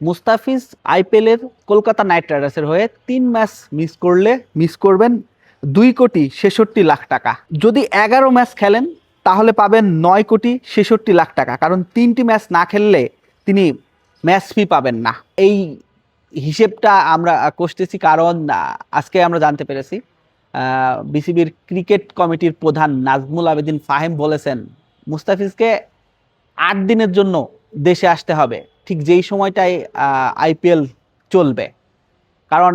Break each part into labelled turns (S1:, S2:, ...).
S1: মুস্তাফিজ আইপিএলের কলকাতা নাইট রাইডার্সের হয়ে 3 ম্যাচ মিস করবেন 2,66,00,000 টাকা। যদি 11 ম্যাচ খেলেন তাহলে পাবেন 9,66,00,000 টাকা, কারণ 3টি ম্যাচ না খেললে তিনি ম্যাচ ফি পাবেন না। এই হিসেবটা আমরা করতেছি কারণ আজকে আমরা জানতে পেরেছি বিসিবির ক্রিকেট কমিটির প্রধান নাজমুল আবেদিন ফাহিম বলেছেন মুস্তাফিজকে 8 দিনের জন্য দেশে আসতে হবে, ঠিক যেই সময়টায় আইপিএল চলবে। কারণ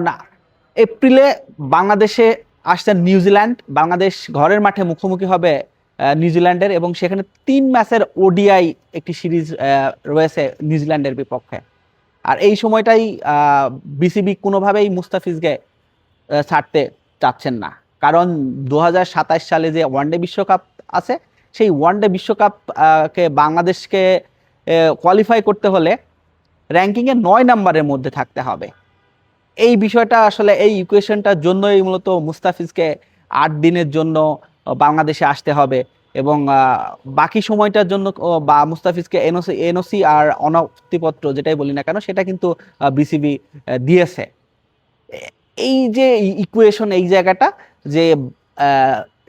S1: এপ্রিলে বাংলাদেশে আসছেন নিউজিল্যান্ড, বাংলাদেশ ঘরের মাঠে মুখোমুখি হবে নিউজিল্যান্ডের, এবং সেখানে 3 ম্যাচের ওডিআই একটি সিরিজ রয়েছে নিউজিল্যান্ডের বিপক্ষে। আর এই সময়টাই বিসিবি কোনোভাবেই মুস্তাফিজকে ছাড়তে চাচ্ছেন না, কারণ 2027 সালে যে ওয়ানডে বিশ্বকাপ আছে, সেই ওয়ানডে বিশ্বকাপ কে বাংলাদেশকে কোয়ালিফাই করতে হলে র্যাঙ্কিংয়ে 9 নম্বরের মধ্যে থাকতে হবে। এই বিষয়টা আসলে এই ইকুয়েশনটার জন্যই মূলত মুস্তাফিজকে 8 দিনের জন্য বাংলাদেশে আসতে হবে, এবং বাকি সময়টার জন্য বা মুস্তাফিজকে এনওসি আর অনাপত্তিপত্র যেটাই বলি না কেন সেটা কিন্তু বিসিবি দিয়েছে। এই যে ইকুয়েশন, এই জায়গাটা যে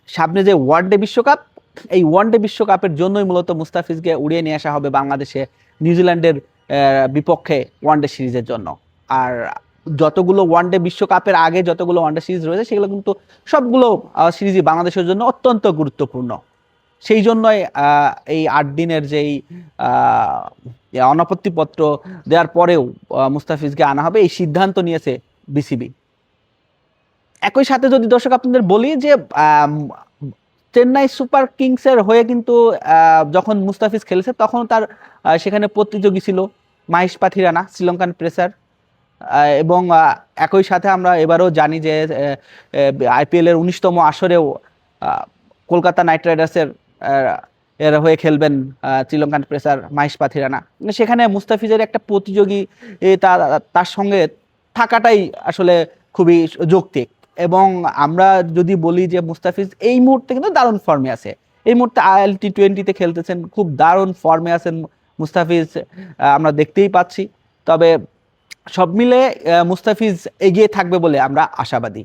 S1: সামনে যে ওয়ানডে বিশ্বকাপ, এই ওয়ানডে বিশ্বকাপের জন্যই মূলত মুস্তাফিজকে উড়িয়ে নিয়ে আসা হবে বাংলাদেশে নিউজিল্যান্ডের বিপক্ষে ওয়ানডে সিরিজের জন্য। আর যতগুলো ওয়ানডে বিশ্বকাপের আগে যতগুলো ওয়ানডে সিরিজ রয়েছে সেগুলো কিন্তু সবগুলো সিরিজই বাংলাদেশের জন্য অত্যন্ত গুরুত্বপূর্ণ। সেই জন্যই এই 8 দিনের যেই অনাপত্তিপত্র দেওয়ার পরেও মুস্তাফিজকে আনা হবে, এই সিদ্ধান্ত নিয়েছে বিসিবি। একই সাথে যদি দর্শক আপনাদের বলি যে চেন্নাই সুপার কিংসের হয়ে কিন্তু যখন মুস্তাফিজ খেলেছে তখন তার সেখানে প্রতিযোগী ছিল মাহিশ পাথিরানা, শ্রীলঙ্কান পেসার। এবং একই সাথে আমরা এবারও জানি যে আইপিএলের 19তম আসরেও কলকাতা নাইট রাইডার্সের এর হয়ে খেলবেন শ্রীলঙ্কান পেসার মাহিশ পাথিরানা। সেখানে মুস্তাফিজের একটা প্রতিযোগী তার সঙ্গে থাকাটাই আসলে খুবই যৌক্তিক। এবং আমরা যদি বলি যে মুস্তাফিজ এই মুহূর্তে কিন্তু দারুণ ফর্মে আছে, এই মুহূর্তে IL T20-তে খেলতেছেন, খুব দারুণ ফর্মে আছেন মুস্তাফিজ, আমরা দেখতেই পাচ্ছি। তবে সব মিলে মুস্তাফিজ এগিয়ে থাকবে বলে আমরা আশাবাদী।